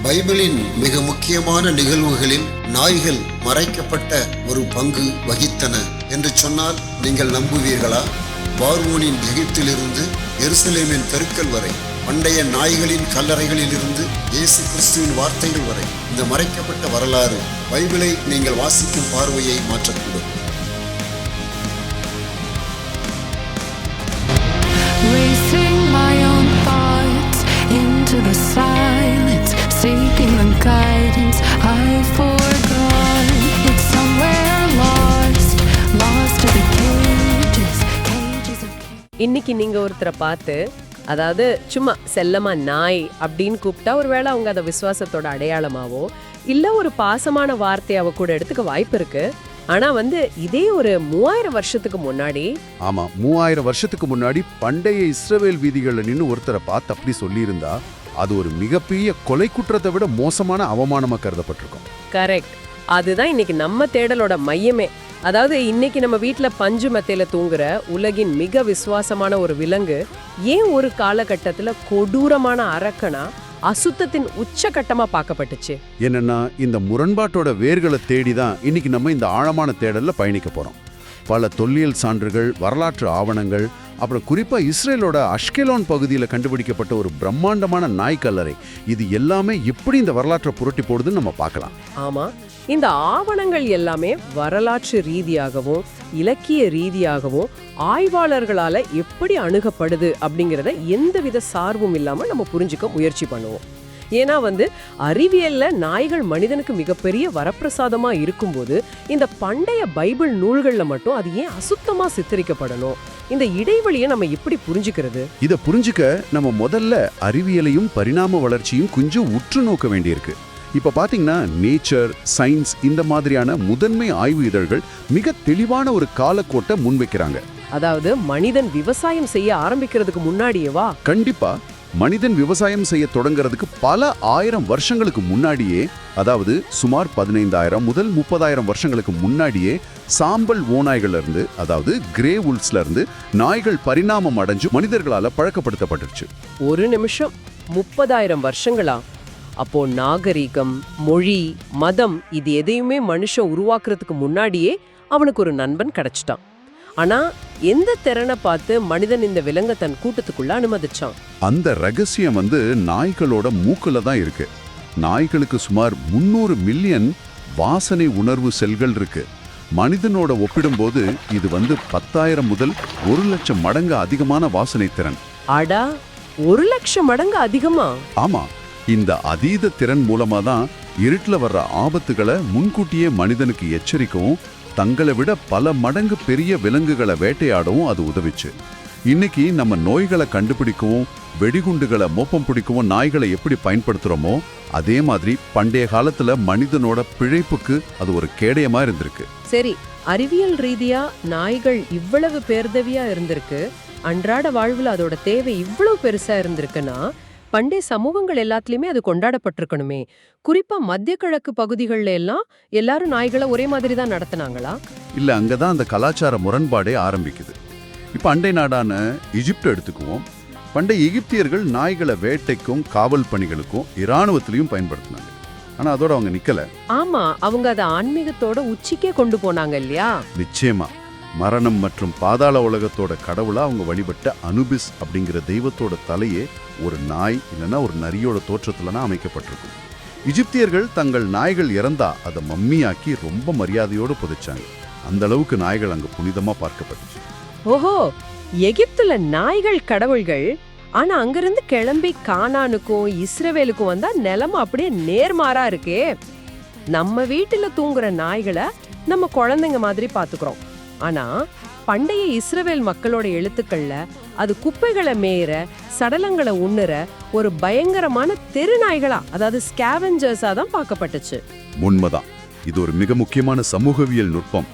பைபிளின் மிக முக்கியமான நிகழ்வுகளில் நாய்கள் மறைக்கப்பட்ட ஒரு பங்கு வகித்தன என்று சொன்னால் நீங்கள் நம்புவீர்களா? பார்வோனின் எகிப்திலிருந்து எருசலேமின் தெருக்கள் வரை, பண்டைய நாய்களின் கல்லறைகளில் இருந்து இயேசு கிறிஸ்துவின் வார்த்தைகள் வரை, இந்த மறைக்கப்பட்ட வரலாறு பைபிளை நீங்கள் வாசிக்கும் பார்வையை மாற்றக்கூடும். Racing my own thoughts into the silence, seeking the guidance I forgot. It's somewhere lost, lost to the cages, cages of இன்னைக்கு நீங்க ஒருத்தரை பார்த்து, அதாவது சும்மா செல்லமா நாய் அப்படின்னு கூப்பிட்டா ஒருவேளை அவங்க அதை விசுவாசத்தோட அடையாளமாவோ இல்ல ஒரு பாசமான வார்த்தையாவோ கூட எடுத்துக்க வாய்ப்பு இருக்கு. ஆனா இதே ஒரு 3000 வருஷத்துக்கு முன்னாடி, ஆமா 3000 வருஷத்துக்கு முன்னாடி பண்டைய இஸ்ரவேல் வீதிகள்ல நின்னு ஒருத்தரை பார்த்து அப்படி சொல்லியிருந்தா அது ஒரு மிகப்பெரிய கொலை குற்றத்தை விட மோசமான அவமானமா கருதப்பட்டிருக்கும். கரெக்ட். அதுதான் இன்னைக்கு நம்ம தேடலோட மையமே. அதாவது இன்னைக்கு நம்ம வீட்டுல பஞ்சு மெத்தையில தூங்குற உலகின் மிக விசுவாசமான ஒரு விலங்கு ஏன் ஒரு காலகட்டத்துல கொடூரமான அரக்கனா அசுத்தத்தின் உச்சகட்டமா பார்க்கப்பட்டுச்சு? என்னன்னா இந்த முரண்பாட்டோட வேர்களை தேடிதான் இன்னைக்கு நம்ம இந்த ஆழமான தேடல்ல பயணிக்க போறோம். பல தொல்லியல் சான்றுகள், வரலாற்று ஆவணங்கள், அப்புறம் குறிப்பா இஸ்ரேலோட அஷ்கெலோன் பகுதியில் கண்டுபிடிக்கப்பட்ட ஒரு பிரம்மாண்டமான நாய் கல்லறை, இது எல்லாமே எப்படி இந்த வரலாற்றை புரட்டி போடுதுன்னு நம்ம பார்க்கலாம். ஆமா, இந்த ஆவணங்கள் எல்லாமே வரலாற்று ரீதியாகவும் இலக்கிய ரீதியாகவும் ஆய்வாளர்களால எப்படி அணுகப்படுது அப்படிங்கிறத எந்தவித சார்பும் இல்லாம நம்ம புரிஞ்சுக்க முயற்சி பண்ணுவோம். ஏன்னா அறிவியல்ல நாய்கள் மனிதனுக்கு மிகப்பெரிய வரப்பிரசாதமா இருக்கும்போது இந்த பண்டைய பைபிள் நூல்கள்ல மட்டும் அது ஏன் அசுத்தமா சித்தரிக்கப்படணும்? இந்த இடைவெளியை நம்ம எப்படி புரிஞ்சுக்கிறது? இதை புரிஞ்சுக்க நம்ம முதல்ல அறிவியலையும் பரிணாம வளர்ச்சியும் கொஞ்சம் உற்று நோக்க வேண்டியிருக்கு. இப்ப பாத்தீங்கன்னா நேச்சர், சயின்ஸ் இந்த மாதிரியான முதன்மை ஆய்வு இதழ்கள் மிக தெளிவான ஒரு காலக்கோட்டை முன்வைக்கிறாங்க. அதாவது மனிதன் விவசாயம் செய்ய ஆரம்பிக்கிறதுக்கு முன்னாடியேவா? கண்டிப்பா. மனிதன் விவசாயம் செய்ய தொடங்குறதுக்கு பல 1000 வருஷங்களுக்கு முன்னாடியே, அதாவது சுமார் 15,000 முதல் 30,000 வருஷங்களுக்கு முன்னாடியே சாம்பல் ஓநாய்கள்ல இருந்து, அதாவது கிரே உல்ஸ்ல இருந்து நாய்கள் பரிணாமம் அடைஞ்சு மனிதர்களால பழக்கப்படுத்தப்பட்டுருச்சு. ஒரு நிமிஷம், 30,000 வருஷங்களா? அப்போ நாகரிகம், மொழி, மதம் இது எதையுமே மனுஷன் உருவாக்குறதுக்கு முன்னாடியே அவனுக்கு ஒரு நண்பன் கிடைச்சிட்டான். ஆனா எந்த திறனை பார்த்து மனிதன் இந்த விலங்கை தன் கூட்டத்துக்குள்ள அனுமதிச்சான்? அந்த ரகசியம் நாய்களோட மூக்குல தான் இருக்கு. நாய்களுக்கு சுமார் 300 மில்லியன் வாசனை உணர்வு செல்கள் இருக்கு. மனிதனோட ஒப்பிடும்போது இது 10,000 முதல் 1,00,000 மடங்கு அதிகமான வாசனை திறன். அடா, 1,00,000 மடங்கு அதிகமா? ஆமா, இந்த அதீத திறன் மூலமா தான் இருட்டுல வர்ற ஆபத்துகளை முன்கூட்டியே மனிதனுக்கு எச்சரிக்கவும் தங்களை விட பல மடங்கு பெரிய விலங்குகளை வேட்டையாடவும் அது உதவிச்சு. இன்னைக்கு நம்ம நோய்களை கண்டுபிடிக்கவும் வெடிகுண்டுகளை மோப்பம் பிடிக்கவும் நாய்களை எப்படி பயன்படுத்துறோமோ அதே மாதிரி பண்டைய காலத்துல மனிதனோட பிழைப்புக்கு அது ஒரு கேடயமா இருந்திருக்கு. சரி, அறிவியல் ரீதியா நாய்கள் இவ்வளவு பேர்தவியா இருந்திருக்கு, அன்றாட வாழ்வுல அதோட தேவை இவ்வளவு பெருசா இருந்திருக்குன்னா பண்டைய சமூகங்கள் எல்லாத்துலயுமே அது கொண்டாடப்பட்டிருக்கணுமே. குறிப்பா மத்திய கிழக்கு பகுதிகள்ல எல்லாம் எல்லாரும் நாய்களை ஒரே மாதிரி தான் நடத்தினாங்களா? இல்ல, அங்கதான் அந்த கலாச்சார முரண்பாடே ஆரம்பிக்குது. இப்ப அண்டை நாடான எகிப்து எடுத்துக்குவோம். பண்டைய எகிப்தியர்கள் நாய்களை வேட்டைக்கும் காவல் பணிகளுக்கும் இராணுவத்திலையும் பயன்படுத்தினாங்க. ஆனா அதோட அவங்க நிக்கல. ஆமா, அவங்க அதை ஆன்மீகத்தோட உச்சிக்கே கொண்டு போனாங்க இல்லையா? நிச்சயமா. மரணம் மற்றும் பாதாள உலகத்தோட கடவுளா அவங்க வழிபட்ட அனுபிஸ் அப்படிங்கிற தெய்வத்தோட தலையே ஒரு நாய் இல்லைன்னா ஒரு நரியோட தோற்றத்துலனா அமைக்கப்பட்டிருக்கும். எகிப்தியர்கள் தங்கள் நாய்கள் இறந்தா அதை மம்மியாக்கி ரொம்ப மரியாதையோடு புதைச்சாங்க. அந்த அளவுக்கு நாய்கள் அங்க புனிதமா பார்க்கப்பட்டுச்சு. ஓஹோ, எகிப்துல நாய்கள் கடவுள்கள். ஆனா அங்கிருந்து கிளம்பி கானானுக்கும் இஸ்ரவேலுக்கும் வந்தா நிலைமை அப்படியே நேர்மாறா இருக்கே. நம்ம வீட்டுல தூங்குற நாய்களை நம்ம குழந்தைங்க மாதிரி பாத்துக்கிறோம். ஆனா பண்டைய இஸ்ரவேல் மக்களோட எழுத்துக்கள்ல அது குப்பைகளை மேய்ற, சடலங்களை உண்ணுற ஒரு பயங்கரமான தெரு நாய்களா, அதாவது ஸ்கேவெஞ்சர்ஸா தான் பார்க்கப்பட்டுச்சு. உண்மைதான். இது ஒரு மிக முக்கியமான சமூகவியல் நுட்பம்.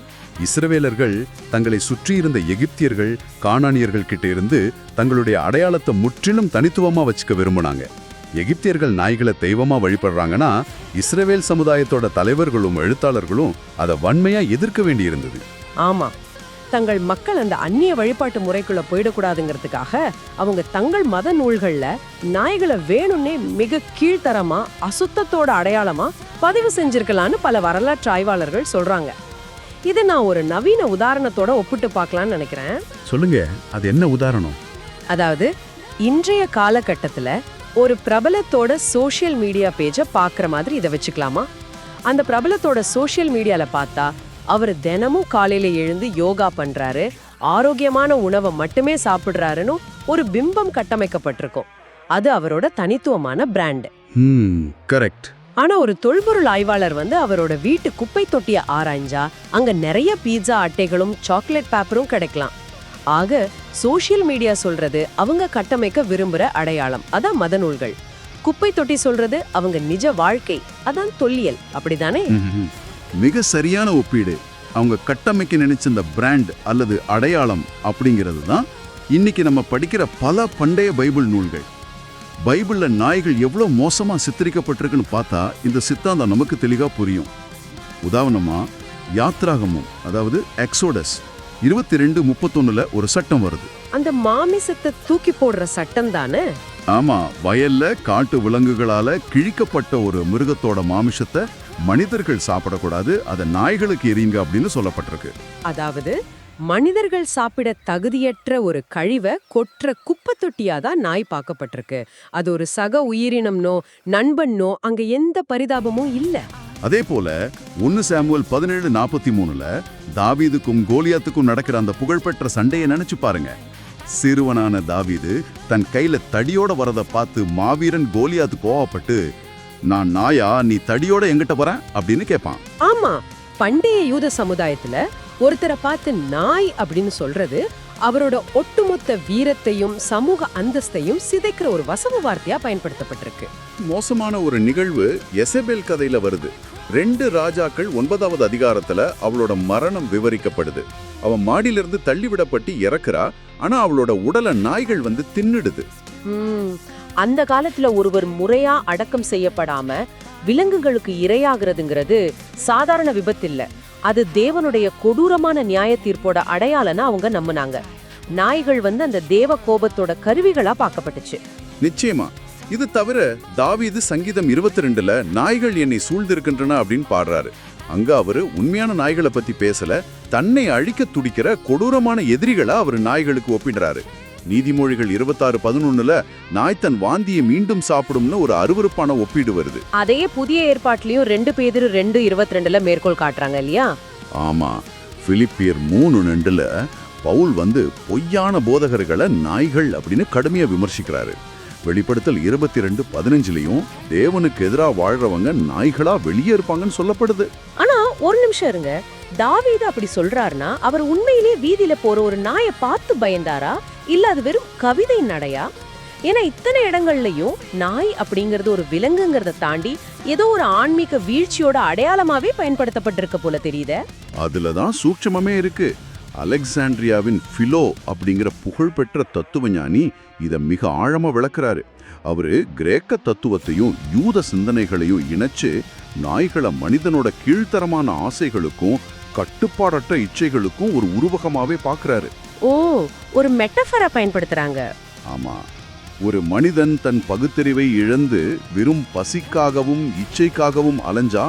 இஸ்ரவேலர்கள் தங்களை சுற்றியிருந்த எகிப்தியர்கள், கானானியர்கள் கிட்ட இருந்து தங்களுடைய அடையாளத்தை முற்றிலும் தனித்துவமா வச்சுக்க விரும்பினாங்க. எகிப்தியர்கள் நாய்களை தெய்வமா வழிபடுறாங்கன்னா இஸ்ரவேல் சமுதாயத்தோட தலைவர்களும் எழுத்தாளர்களும் அதை வன்மையா எதிர்க்க வேண்டியிருந்தது. ஆமா, தங்கள் மக்கள் அந்த அந்நிய வழிபாட்டு முறைக்குள்ள போயிடக்கூடாதுங்கிறதுக்காக அவங்க தங்கள் மத நூல்கள்ல நாய்களை வேணும்னே மிக கீழ்த்தரமா அசுத்தத்தோட அடையாளமா பதிவு செஞ்சிருக்கலான்னு பல வரலாற்று ஆய்வாளர்கள் சொல்றாங்க. இது நான் ஒரு நவீன உதாரணத்தோட ஒப்பிட்டு பார்க்கலான்னு நினைக்கிறேன். சொல்லுங்க, அது என்ன உதாரணம்? அதாவது இன்றைய காலகட்டத்துல ஒரு பிரபலத்தோட சோஷியல் மீடியா பேஜை பார்க்குற மாதிரி இதை வச்சுக்கலாமா? அந்த பிரபலத்தோட சோஷியல் மீடியால பார்த்தா அவர் தினமும் காலையில எழுந்து யோகா பண்றாரு, ஆரோக்கியமான உணவை மட்டுமே சாப்பிடுறாருன்னு ஒரு பிம்பம் கட்டமைக்கப்பட்டிருக்கும். அது அவரோட தனித்துவமான பிராண்ட். கரெக்ட். ஆனா ஒரு தொல்பொருள் ஆய்வாளர் அவரோட வீட்டு குப்பை தொட்டியை ஆராய்ஞ்சா அங்க நிறைய பீட்சா அட்டைகளும் சாக்லேட் பேப்பரும் கிடைக்கலாம். ஆக சோஷியல் மீடியா சொல்றது அவங்க கட்டமைக்க விரும்புற அடையாளம், அதான் மத நூல்கள். குப்பை தொட்டி சொல்றது அவங்க நிஜ வாழ்க்கை, அதான் தொல்லியல். அப்படிதானே? மிக சரியான ஒப்பீடு. அவங்க கட்டமைக்க நினைச்ச இந்த பிராண்ட் அல்லது அடையாளம் அப்படிங்கிறது தான் இன்னைக்கு நம்ம படிக்கிற பல பண்டைய பைபிள் நூல்கள். பைபிள்ல நாய்கள் எவ்வளவு மோசமா சித்தரிக்கப்பட்டிருக்குன்னு பார்த்தா இந்த சித்தாந்தம் நமக்கு தெளிவா புரியும். உதாரணமா யாத்ராகமம், அதாவது எக்ஸோடஸ் 22:31 ஒரு சட்டம் வருது. அந்த மாமிசத்தை தூக்கி போடுற சட்டம் தானே? ஆமா, வயல்ல காட்டு விலங்குகளால கிழிக்கப்பட்ட ஒரு மிருகத்தோட மாமிசத்தை மனிதர்கள் சாப்பிடக்கூடாது, அதை நாய்களுக்கு எறியுங்க அப்படின்னு சொல்லப்பட்டிருக்கு. அதாவது மனிதர்கள் சாப்பிட தகுதியற்ற ஒரு கழிவை கொற்ற குப்பை தொட்டியாதான் நாய் பார்க்கப்பட்டிருக்கு. அது ஒரு சக உயிரினம்னோ நண்பன்னோ அங்க எந்த பரிதாபமும் இல்ல. அதே போல 1 சாமுவேல் 17:43 தாவீதுக்கும் கோலியாத்துக்கும் நடக்கிற அந்த புகழ்பெற்ற சண்டையை நினைச்சு பாருங்க. சிறுவனான தாவீது தன் கையில தடியோட வரத பார்த்து மாவீரன் கோலியாத்து கோவப்பட்டு, நான் நாயா, நீ தடியோட எங்கிட்ட வர அப்படின்னு கேட்பான். ஆமா, பண்டைய யூத சமுதாயத்துல ஒருத்தரை பார்த்து நாய் அப்படின்னு சொல்றது அவரோட ஒட்டுமொத்த வீரத்தையும் சமூக அந்தஸ்தையும் சிதைக்கிற ஒரு வசம வார்த்தையா பயன்படுத்தப்பட்டிருக்கு. மோசமான ஒரு நிகழ்வு எசபேல் கதையில வருது. 2 ராஜாக்கள் 9வது அதிகாரத்துல அவளோட மரணம் விவரிக்கப்படுது. அவன் மாடியிலிருந்து தள்ளிவிடப்பட்டு இறக்குறா. ஆனா அவளோட உடலை நாய்கள் தின்னுடுது. அந்த காலத்துல ஒருவர் முறையா அடக்கம் செய்யப்படாம விலங்குகளுக்கு இரையாகிறதுங்கிறது சாதாரண விபத்து இல்ல. அது தேவனுடைய கொடூரமான நியாய தீர்ப்போட அடையாளம்னு அவங்க நம்பினாங்க. நாய்கள் அந்த தேவ கோபத்தோட கருவிகளா பார்க்கப்பட்டுச்சு. நிச்சயமா. இது தவிர தாவீது சங்கீதம் 22ல நாய்கள் என்னை சூழ்ந்திருக்கின்றன அப்படின்னு பாடுறாரு. அங்க அவரு உண்மையான நாய்களை பத்தி பேசல, தன்னை அழிக்க துடிக்கிற கொடூரமான எதிரிகளா அவர் நாய்களுக்கு ஒப்பிடுறாரு. நீதிமொழிகள் 26:11 நாய் தன் வாந்தியை மீண்டும் சாப்பிடும்னு ஒரு அருவருப்பான ஒப்பீடு வருது. அதே புதிய ஏற்பாட்டிலையும் 2 பேதுரு 2:22 மேற்கோள் காட்டுறாங்க இல்லையா? ஆமா, பிலிப்பியர் 3:2 பவுல் பொய்யான போதகர்களை நாய்கள் அப்படின்னு கடுமையா விமர்சிக்கிறாரு. வெளிப்படுத்தல் 22:15 தேவனுக்கு எதிராக வாழ்றவங்க நாய்களா வெளியே இருப்பாங்கன்னு சொல்லப்படுது. ஆனா ஒரு நிமிஷம் இருங்க, தாவீது அப்படி சொல்றாருன்னா அவர் உண்மையிலேயே வீதியில போற ஒரு நாயை பார்த்து பயந்தாரா, இல்ல அது வெறும் கவிதை நடையா? ஏன்னா இத்தனை இடங்கள்லயும் நாய் அப்படிங்கறது ஒரு விலங்குங்கிறத தாண்டி ஏதோ ஒரு ஆன்மீக வீழ்ச்சியோட அடையாளமாவே பயன்படுத்தப்பட்டிருக்க போல தெரியுதே. அதுலதான் சூட்சமமே இருக்கு. அலெக்சாண்ட்ரியாவின் பிலோ அப்படிங்கிற புகழ்பெற்ற தத்துவ ஞானி இதை மிக ஆழமா விளக்குறாரு. அவரு கிரேக்க தத்துவத்தையும் யூத சிந்தனைகளையும் இணைச்சு நாய்களை மனிதனோட கீழ்த்தரமான ஆசைகளுக்கும் கட்டுப்பாடற்ற இச்சைகளுக்கும் ஒரு உருவகமாவே பாக்குறாரு. ஓ, ஒரு மெட்டஃபரா பயன்படுத்துறாங்க. ஆமா, ஒரு மனிதன் தன் பகுத்தறிவை இழந்து வெறும் பசிக்காகவும் இச்சைக்காகவும் அலைஞ்சா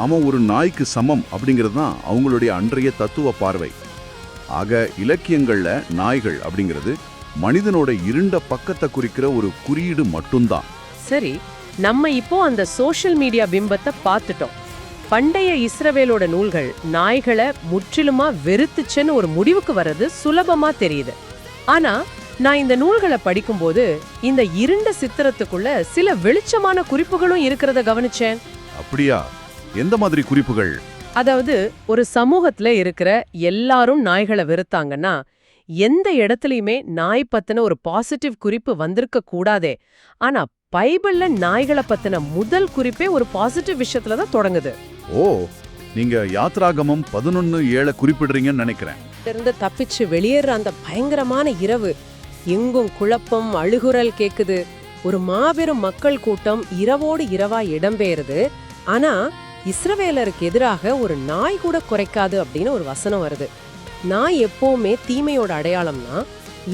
அவன் ஒரு நாய்க்கு சமம் அப்படிங்கிறது தான் அவங்களுடைய அன்றைய தத்துவ பார்வை. ஆக இலக்கியங்கள்ல நாய்கள் அப்படிங்கிறது மனிதனோட இருண்ட பக்கத்தை குறிக்கிற ஒரு குறியீடு மட்டும்தான். சரி, நம்ம இப்போ அந்த சோஷியல் மீடியா பிம்பத்தை பார்த்துட்டோம். பண்டைய இஸ்ரவேலோட நூல்கள் நாய்களை முற்றிலுமா வெறுத்துச்சுன்னு ஒரு முடிவுக்கு வர்றது சுலபமா தெரியுது. ஆனா நான் இந்த நூல்களை படிக்கும்போது இந்த இருண்ட சித்திரத்துக்குள்ள சில வெளிச்சமான குறிப்புகளும் இருக்கிறத கவனிச்சேன். அப்படியா? எந்த மாதிரி குறிப்புகள்? அதாவது ஒரு சமூகத்துல இருக்கிற எல்லாரும் நாய்களை வெறுத்தாங்கன்னா எந்த இடத்துலயுமே நாய் பத்தின ஒரு பாசிட்டிவ் குறிப்பு வந்திருக்க கூடாதே. ஆனா பைபிள்ல நாய்களை பத்தின முதல் குறிப்பே ஒரு பாசிட்டிவ் விஷயத்துலதான் தொடங்குது. ஓ, நீங்க யாத்ராகமம் 11:7 குறிப்பிடுறீங்கன்னு நினைக்கிறேன். இருந்து தப்பிச்சு வெளியேற அந்த பயங்கரமான இரவு, எங்கும் குழப்பம், அழுகுரல் கேக்குது. ஒரு மாபெரும் மக்கள் கூட்டம் இரவோடு இரவா இடம்பெயருது. ஆனா இஸ்ரவேலருக்கு எதிராக ஒரு நாய் கூட குறைக்காது அப்படின்னு ஒரு வசனம் வருது. நாய் எப்பவுமே தீமையோட அடையாளம்னா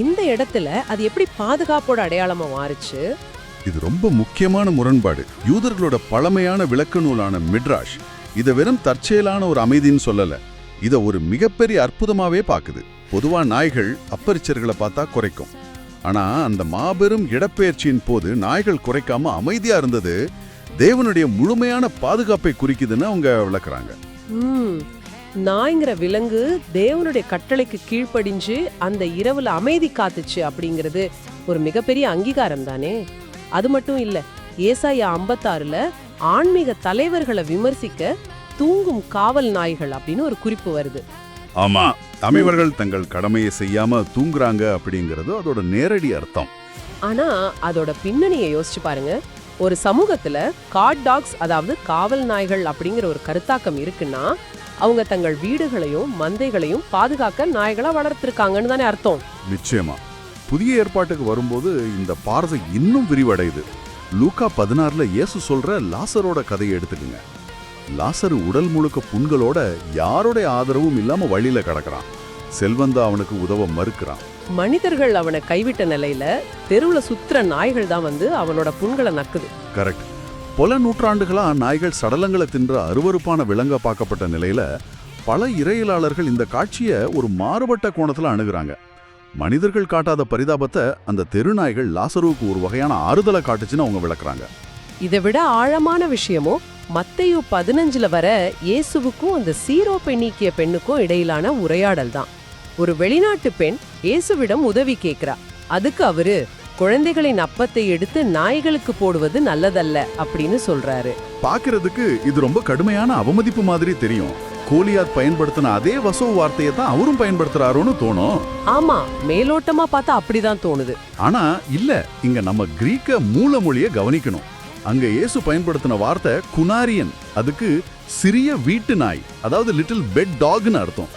இந்த இடத்துல அது எப்படி பாதுகாப்போட அடையாளமா மாறுச்சு? இது ரொம்ப முக்கியமான முரண்பாடு. யூதர்களோட பழமையான விளக்க நூலான மிட்ராஷ் இதை வெறும் தற்செயலான ஒரு அமைதின்னு சொல்லல, இதை ஒரு மிகப்பெரிய அற்புதமாவே பாக்குது. பொதுவா நாய்கள் அப்பரிச்சர்களை பார்த்தா குறைக்கும். ஆனா அந்த மாபெரும் இடப்பெயர்ச்சியின் போது நாய்கள் குறைக்காம அமைதியா இருந்தது தேவனுடைய முழுமையான பாதுகாப்பை குறிக்குதுன்னு அவங்க விளக்குறாங்க. நாய்ங்கிற விலங்கு தேவனுடைய கட்டளைக்கு கீழ்ப்படிஞ்சு அந்த இரவுல அமைதி காத்துச்சு அப்படிங்கிறது ஒரு மிகப்பெரிய அங்கீகாரம் தானே. அது மட்டும் இல்ல, ஏசாயா 56ல ஆன்மீக தலைவர்களை விமர்சிக்க தூங்கும் காவல் நாய்கள் அப்படின்னு ஒரு குறிப்பு வருது. ஆமா, தமிழர்கள் தங்கள் கடமையை செய்யாம தூங்குறாங்க அப்படிங்கிறது அதோட நேரடி அர்த்தம். ஆனா அதோட பின்னணியை யோசிச்சு பாருங்க. ஒரு சமூகத்துல காட் டாக்ஸ், அதாவது காவல் நாய்கள் அப்படிங்கிற ஒரு கருத்தாக்கம் இருக்குன்னா அவங்க தங்கள் வீடுகளையும் மந்தைகளையும் பாதுகாக்க நாய்களா வளர்த்திருக்காங்கன்னு தானே அர்த்தம். நிச்சயமா. புதிய ஏற்பாட்டுக்கு வரும்போது இந்த பார்வை இன்னும் விரிவடையுது. லூக்கா 16ல இயேசு சொல்ற லாசரோட கதையை எடுத்துக்குங்க. லாசரு உடல் முழுக்க புண்களோட யாரோட ஆதரவும் இல்லாம வழியில கிடக்குறான். செல்வந்தா அவனுக்கு உதவ மறுக்கிறான். மனிதர்கள் அவனை கைவிட்ட நிலையில தெருவுல சுத்துற நாய்கள் தான் வந்து அவனோட புண்களை நக்குது. கரெக்ட். பல நூற்றாண்டுகளா நாய்கள் சடலங்களை தின்ற அருவருப்பான விலங்கா பார்க்கப்பட்ட நிலையில பல இறையியலாளர்கள் இந்த காட்சியை ஒரு மாறுபட்ட கோணத்துல அணுகுறாங்க. மனிதர்கள் காட்டாத பரிதாபத்தை அந்த தெருநாய்கள் லாசருவுக்கு ஒரு வகையான ஆறுதலை காட்டுச்சுன்னு அவங்க விளக்குறாங்க. இதை விட ஆழமான விஷயமோ மத்தேயு 15ல வர இயேசுவுக்கும் அந்த சீரோப்பை நீக்கிய பெண்ணுக்கும் இடையிலான உரையாடல் தான். ஒரு வெளிநாட்டு பெண் இயேசுவிடம் உதவி கேட்கிறா. அதுக்கு அவரு குழந்தைகளின் அப்பத்தை எடுத்து நாய்களுக்கு போடுவது நல்லதல்ல அப்படின்னு சொல்றாரு. பாக்குறதுக்கு இது ரொம்ப கடுமையான அவமதிப்பு மாதிரி தெரியும். கோலியாத் பயன்படுத்தின அதே வசவு வார்த்தையை தான் அவரும் பயன்படுத்துறாரோன்னு தோணும். ஆமா, மேலோட்டமா பார்த்தா அப்படிதான் தோணுது. ஆனா இல்ல, இங்க நம்ம கிரீக்க மூல மொழியை கவனிக்கணும். அங்க இயேசு பயன்படுத்தின வார்த்தை குனாரியன். அதுக்கு சிறிய வீட்டு நாய், அதாவது லிட்டில் பெட் டாக்னு அர்த்தம்.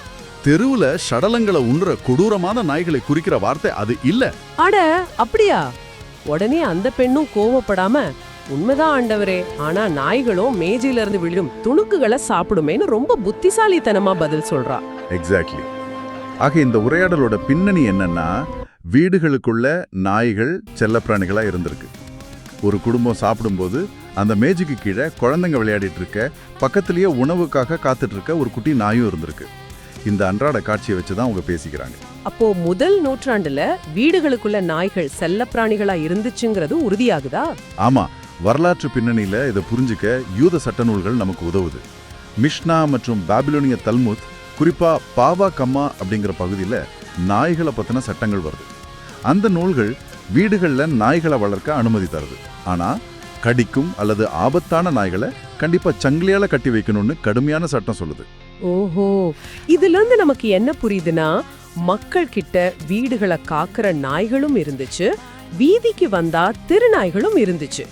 தெருவுல சடலங்களை உண்ற கொடூரமான நாய்களை குறிக்கிற வார்த்தை அது இல்ல. அட அப்படியா? உடனே அந்த பெண்ணும் கோவப்படாம, உண்மைதான் ஆண்டவரே, ஆனா நாய்களும் மேஜையில இருந்து விழும் துணுக்குகளை சாப்பிடுமேன்னு ரொம்ப புத்திசாலித்தனமா பதில் சொல்றா. எக்ஸாக்ட்லி. ஆக இந்த உரையாடலோட பின்னணி என்னன்னா, வீடுகளுக்குள்ள நாய்கள் செல்லப்பிராணிகளா இருந்திருக்கு. ஒரு குடும்பம் சாப்பிடும்போது அந்த மேஜைக்கு கீழே குழந்தைங்க விளையாடிட்டு இருக்க, பக்கத்திலேயே உணவுக்காக காத்துட்டு இருக்க ஒரு குட்டி நாயும் இருந்திருக்கு. இந்த அன்றாட காட்சியை வச்சுதான் அவங்க பேசிக்கிறாங்க. அப்போ முதல் நூற்றாண்டுல வீடுகளுக்குள்ள நாய்கள் செல்லப்பிராணிகளா இருந்துச்சுங்கிறது உறுதியாகுதா? ஆமா, வரலாற்று பின்னணியில இதை புரிஞ்சுக்க யூத சட்ட நூல்கள் நமக்கு உதவுது. மிஷ்னா மற்றும் பாபிலோனிய தல்முத், குறிப்பா பாவா கம்மா அப்படிங்கிற பகுதியில நாய்களை பத்தின சட்டங்கள் வருது. அந்த நூல்கள் வீடுகள்ல நாய்களை வளர்க்க அனுமதி தருது. ஆனா கடிக்கும் அல்லது ஆபத்தான நாய்களை கண்டிப்பா சங்கிலியால கட்டி வைக்கணும்னு கடுமையான சட்டம் சொல்லுது. ஓஹோ, இதுல இருந்து நமக்கு என்ன புரியுதுன்னா, மக்கள் கிட்ட வீடுகளை காக்கிற நாய்களும் இருந்துச்சு, வீதிக்கு வந்தா திருநாய்களும் இருந்துச்சு.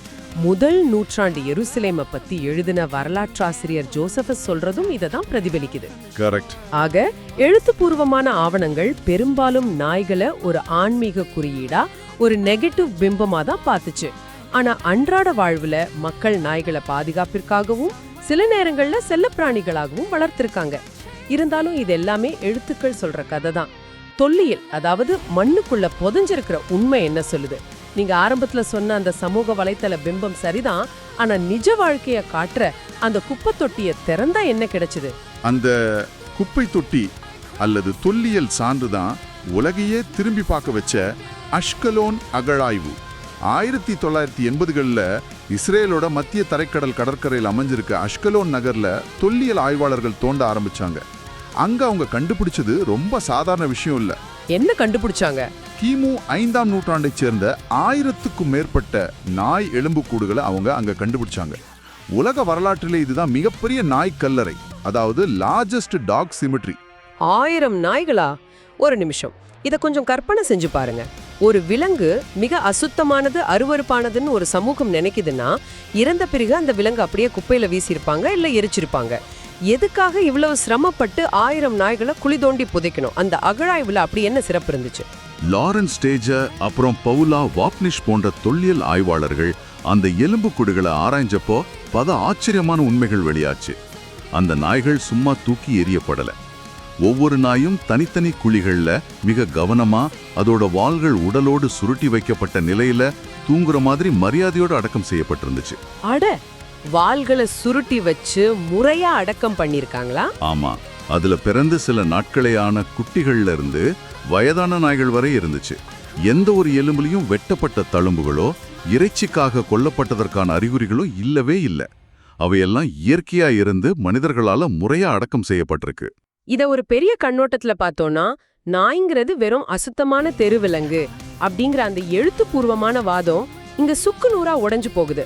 முதல் நூற்றாண்டு எருசலேமை பத்தி எழுதின வரலாற்றாசிரியர் ஜோசபஸ் சொல்றதும் இததான் பிரதிபலிக்குது. கரெக்ட். ஆக எழுத்துப்பூர்வமான ஆவணங்கள் பெரும்பாலும் நாய்களை ஒரு ஆன்மீக குறியீடா, ஒரு நெகட்டிவ் பிம்பமா தான் பார்த்துச்சு. ஆனா அன்றாட வாழ்வுல மக்கள் நாய்களை பாதுகாப்பிற்காகவும் சில நேரங்கள்ல செல்லப்பிராணிகளாகவும் வளர்த்திருக்காங்க. இருந்தாலும் இது எல்லாமே எழுத்துக்கள் சொல்ற கதை தான். தொல்லியல், அதாவது மண்ணுக்குள்ள புதைஞ்சிருக்கிற உண்மை என்ன சொல்லுது? நீங்க ஆரம்பத்துல சொன்ன அந்த சமூக வலைத்தள பிம்பம் சரிதான், ஆனா நிஜ வாழ்க்கைய காட்டுற அந்த குப்பை தொட்டியை திறந்தா என்ன கிடைச்சது? அந்த குப்பை தொட்டி அல்லது தொல்லியல் சான்றுதான் உலகையே திரும்பி பார்க்க வச்ச அஷ்கலோன் அகழாய்வு. 1980களில் இஸ்ரேலோட மத்திய தரைக்கடல் கடற்கரையில் அமைஞ்சிருக்க அஷ்கலோன் நகர்ல தொல்லியல் ஆய்வாளர்கள் தோண்ட ஆரம்பிச்சாங்க. அங்க அவங்க கண்டுபிடிச்சது ரொம்ப சாதாரண விஷயம் இல்ல. என்ன கண்டுபிடிச்சாங்க? கிமு 5ஆம் நூற்றாண்டைச் சேர்ந்த 1000க்கும் மேற்பட்ட நாய் எலும்புக்கூடுகளை அவங்க அங்க கண்டுபிடிச்சாங்க. உலக வரலாற்றிலே இதுதான் மிகப்பெரிய நாய் கல்லறை, அதாவது லார்ஜஸ்ட் டாக் சிமெட்ரி. 1000 நாய்களா? ஒரு நிமிஷம், இத கொஞ்சம் கற்பனை செஞ்சு பாருங்க. ஒரு விலங்கு மிக அசுத்தமானது, அருவருப்பானதுன்னு ஒரு சமூகம் நினைக்குதுன்னா, இறந்த பிறகு அந்த விலங்கு அப்படியே குப்பையில வீசியிருப்பாங்க, இல்ல எரிச்சிருப்பாங்க. எதுக்காக இவ்வளவு சிரமப்பட்டு 1000 நாய்களை குழி தோண்டி புதைக்கணும்? அந்த அகழாய்வுல அப்படி என்ன சிறப்பு இருந்துச்சு? லாரன்ஸ் ஸ்டேஜர் அப்புறம் பவுலா வாப்னிஷ் போன்ற தொல்லியல் ஆய்வாளர்கள் அந்த எலும்புக்கூடுகளை ஆராய்ஞ்சப்போ பல ஆச்சரியமான உண்மைகள் வெளியாச்சு. அந்த நாய்கள் சும்மா தூக்கி எறியப்படல. ஒவ்வொரு நாயும் தனித்தனி குழிகள்ல மிக கவனமா அதோட வால்கள் உடலோடு சுருட்டி வைக்கப்பட்ட நிலையில தூங்குற மாதிரி மரியாதையோடு அடக்கம் செய்யப்பட்டிருந்துச்சு. அட, வாள்களை சுருட்டி வச்சு முறையா அடக்கம் பண்ணிருக்காங்களா? ஆமா, அதுல பிறந்து சில நாட்களே ஆன குட்டிகள்ல இருந்து வயதான நாய்கள் வரை இருந்துச்சு. எந்த ஒரு எலும்புலையும் வெட்டப்பட்ட தழும்புகளோ இறைச்சிக்காக கொல்லப்பட்டதற்கான அறிகுறிகளோ இல்லவே இல்லை. அவையெல்லாம் இயற்கையா இருந்து மனிதர்களால முறையா அடக்கம் செய்யப்பட்டிருக்கு. இத ஒரு பெரிய கண்ணோட்டத்துல பார்த்தோம்னா, நாய்ங்கிறது வெறும் அசுத்தமான தெருவிலங்கு அப்படிங்கிற அந்த எழுத்துப்பூர்வமான வாதம் இங்க சுக்கு நூறா உடைஞ்சு போகுது.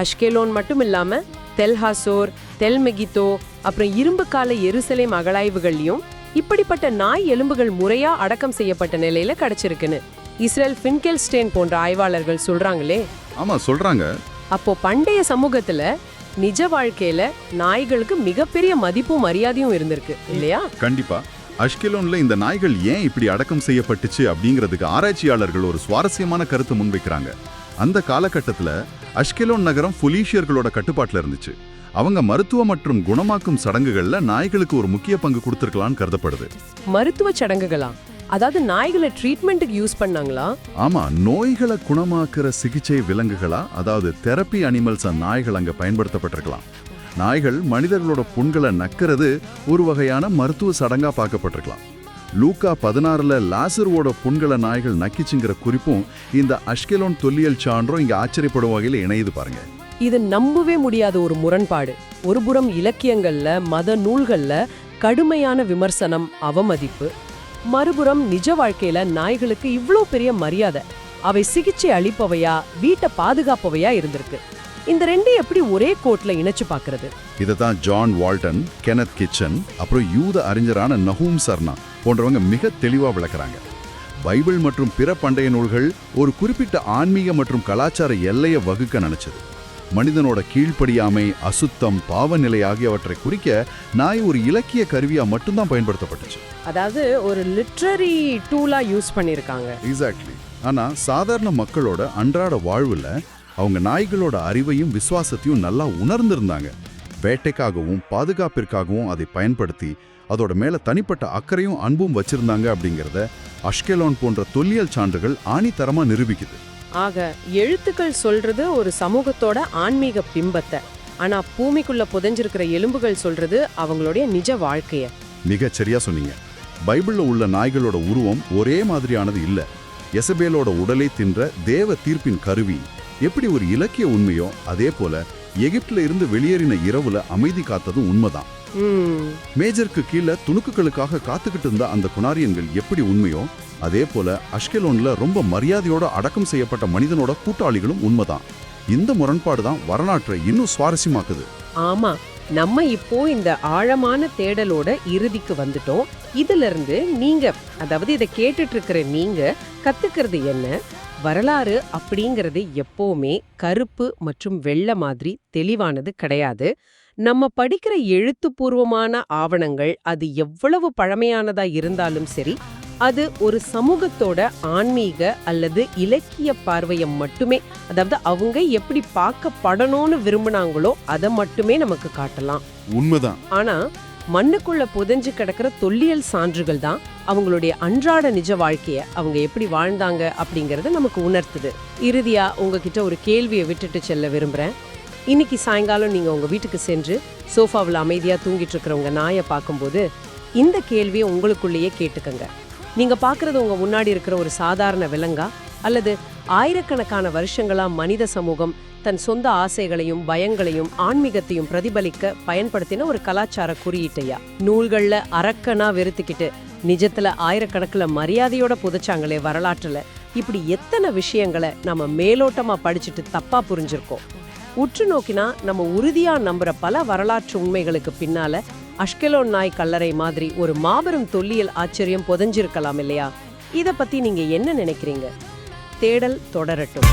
அஷ்கெலோன் மட்டும் இல்லாம தெல்ஹாசோர், தெல்மெகிதோ, அப்புறம் இரும்பு கால எருசலேம் அகழாய்வுகள்லயும் இப்படிப்பட்ட நாய் எலும்புகள் முறையா அடக்கம் செய்யப்பட்ட நிலையில கிடைச்சிருக்குன்னு இஸ்ரேல் ஃபின்கெல்ஸ்டேன் போன்ற ஆய்வாளர்கள் சொல்றாங்களே. ஆமா, சொல்றாங்க. அப்போ பண்டைய சமூகத்துல நிஜ வாழ்க்கையில நாய்களுக்கு மிகப்பெரிய மதிப்பும் மரியாதையும் இருந்திருக்கு இல்லையா? கண்டிப்பா. அஷ்கெலோன்ல இந்த நாய்கள் ஏன் இப்படி அடக்கம் செய்யப்பட்டுச்சு அப்படிங்கிறதுக்கு ஆராய்ச்சியாளர்கள் ஒரு சுவாரஸ்யமான கருத்து முன்வைக்கிறாங்க. அந்த காலகட்டத்துல அஷ்கெலோன் நகரம் புலீஷியர்களோட கட்டுப்பாட்டுல இருந்துச்சு. அவங்க மருத்துவ மற்றும் குணமாக்கும் சடங்குகள்ல நாய்களுக்கு ஒரு முக்கிய பங்கு கொடுத்திருக்கலாம்னு கருதப்படுது. மருத்துவ சடங்குகளா? அதாவது நாய்களை ட்ரீட்மெண்ட்டுக்கு யூஸ் பண்ணாங்களா? ஆமா, நோய்களை குணமாக்குற சிகிச்சை விலங்குகளா, அதாவது தெரப்பி அனிமல்ஸ் நாய்கள் அங்க பயன்படுத்தப்பட்டிருக்கலாம். நாய்கள் மனிதர்களோட புண்களை நக்கிறது ஒரு வகையான மருத்துவ சடங்கா பார்க்கப்பட்டிருக்கலாம். லூக்கா 16ல லாசருவோட புண்களை நாய்கள் நக்கிச்சுங்கிற குறிப்பும் இந்த அஷ்கெலோன் தொல்லியல் சான்றும் இங்க ஆச்சரியப்படும் வகையில் இணையுது பாருங்க. இது நம்பவே முடியாத ஒரு முரண்பாடு. ஒருபுறம் இலக்கியங்கள்ல மத நூல்கள்ல கடுமையான விமர்சனம், அவமதிப்பு, மறுபுறம் நிஜ வாழ்க்கையில நாய்களுக்கு இவ்ளோ பெரிய மரியாதை. அவை சிகிச்சை அளிப்பவையா, வீட்டை பாதுகாப்பவையா இருந்திருக்கு. இந்த ரெண்டு எப்படி ஒரே கோட்ல இணைச்சு பாக்குறது? இதைத்தான் ஜான் வால்டன், கெனத் கிச்சன், அப்புறம் யூத அறிஞரான நஹூம் சர்னா போன்றவங்க மிக தெளிவா விளக்குறாங்க. பைபிள் மற்றும் பிற பண்டைய நூல்கள் ஒரு குறிப்பிட்ட ஆன்மீக மற்றும் கலாச்சார எல்லையை வகுக்க நினைச்சது. மனிதனோட கீழ்ப்படியாமை, அசுத்தம், பாவநிலை ஆகியவற்றை குறிக்க நாய் ஒரு இலக்கிய கருவியா மட்டும்தான் பயன்படுத்தப்பட்டுச்சு. அதாவது ஒரு லிட்ரரி டூலா யூஸ் பண்ணிருக்காங்க. எக்ஸாக்ட்லி. ஆனா சாதாரண மக்களோட அன்றாட வாழ்வுல அவங்க நாய்களோட அறிவையும் விசுவாசத்தையும் நல்லா உணர்ந்திருந்தாங்க. வேட்டைக்காகவும் பாதுகாப்பிற்காகவும் அதை பயன்படுத்தி அதோட மேல தனிப்பட்ட அக்கறையும் அன்பும் வச்சிருந்தாங்க அப்படிங்கிறத அஷ்கெலோன் போன்ற தொல்லியல் சான்றுகள் ஆணித்தரமா நிரூபிக்குது. ஆக எழுத்துக்கள் சொல்றது ஒரு சமூகத்தோட ஆன்மீக பிம்பத்தை, ஆனா பூமிக்குள்ள புதைஞ்சிருக்கிற எலும்புகள் சொல்றது அவங்களுடைய நிஜ வாழ்க்கைய. மிகச் சரியா சொன்னீங்க. பைபிள்ல உள்ள நாய்களோட உருவம் ஒரே மாதிரியானது இல்ல. எசபேலோட உடலை தின்ற தேவ தீர்ப்பின் கருவி எப்படி ஒரு இலக்கிய உண்மையோ, அதே போல எகிப்துல இருந்து வெளியேறின இரவுல அமைதி காத்ததும் உண்மைதான். மேஜருக்கு கீழே துணுக்குகளுக்காக காத்துக்கிட்டு இருந்த அந்த குனாரியன்கள் எப்படி உண்மையோ, அதே போல அஷ்கெலோன்ல ரொம்ப மரியாதையோட அடக்கம் செய்யப்பட்ட மனிதனோட கூட்டாளிகளும் உண்மைதான். இந்த முரண்பாடு தான் வரலாற்றை இன்னும் சுவாரஸ்யமாக்குது. ஆமா, நம்ம இப்போ இந்த ஆழமான தேடலோட இறுதிக்கு வந்துட்டோம். இதுல இருந்து நீங்க, அதாவது இதை கேட்டுட்டு இருக்கிற நீங்க கத்துக்கிறது என்ன? வரலாறு அப்படிங்கிறது எப்பவுமே கருப்பு மற்றும் வெள்ளை மாதிரி தெளிவானது கிடையாது. நம்ம படிக்கிற எழுத்துப்பூர்வமான ஆவணங்கள் அது எவ்வளவு பழமையானதா இருந்தாலும் சரி, அது ஒரு சமூகத்தோட ஆன்மீக அல்லது இலக்கிய பார்வையை மட்டுமே, அதாவது அவங்க எப்படி பார்க்கப்படணும்னு விரும்பினாங்களோ அதை மட்டுமே நமக்கு காட்டலாம். உண்மைதான். ஆனா மண்ணுக்குள்ள புதைஞ்சு கிடக்கிற தொல்லியல் சான்றுகள் தான் அவங்களுடைய அன்றாட நிஜ வாழ்க்கைய அவங்க எப்படி வாழ்ந்தாங்க அப்படிங்கறத நமக்கு உணர்த்துது. இறுதியா உங்ககிட்ட ஒரு கேள்வியை விட்டுட்டு செல்ல விரும்புறேன். இன்னைக்கு சாயங்காலம் நீங்க உங்க வீட்டுக்கு சென்று சோஃபாவில் அமைதியா தூங்கிட்டு இருக்கிறவங்க நாயை பார்க்கும்போது இந்த கேள்வியை உங்களுக்குள்ளேயே கேட்டுக்கங்க. நீங்க பாக்குறது உங்க முன்னாடி இருக்கிற ஒரு சாதாரண விலங்கா, அல்லது ஆயிரக்கணக்கான வருஷங்களா மனித சமூகம் தன் சொந்த ஆசைகளையும் பயங்களையும் ஆன்மீகத்தையும் பிரதிபலிக்க பயன்படுத்தின ஒரு கலாச்சார குறியீட்டையா? நூல்கள்ல அரக்கனா வெறுத்துக்கிட்டு நிஜத்துல ஆயிரக்கணக்கில் மரியாதையோட புதைச்சாங்களே வரலாற்றுல, இப்படி எத்தனை விஷயங்களை நம்ம மேலோட்டமா படிச்சுட்டு தப்பா புரிஞ்சிருக்கோம். உற்று நோக்கினா நம்ம உறுதியா நம்புற பல வரலாற்று உண்மைகளுக்கு பின்னால அஷ்கெலோன் நாய் கல்லறை மாதிரி ஒரு மாபெரும் தொல்லியல் ஆச்சரியம் புதைஞ்சிருக்கலாம் இல்லையா? இத பத்தி நீங்க என்ன நினைக்கிறீங்க? தேடல் தொடரட்டும்.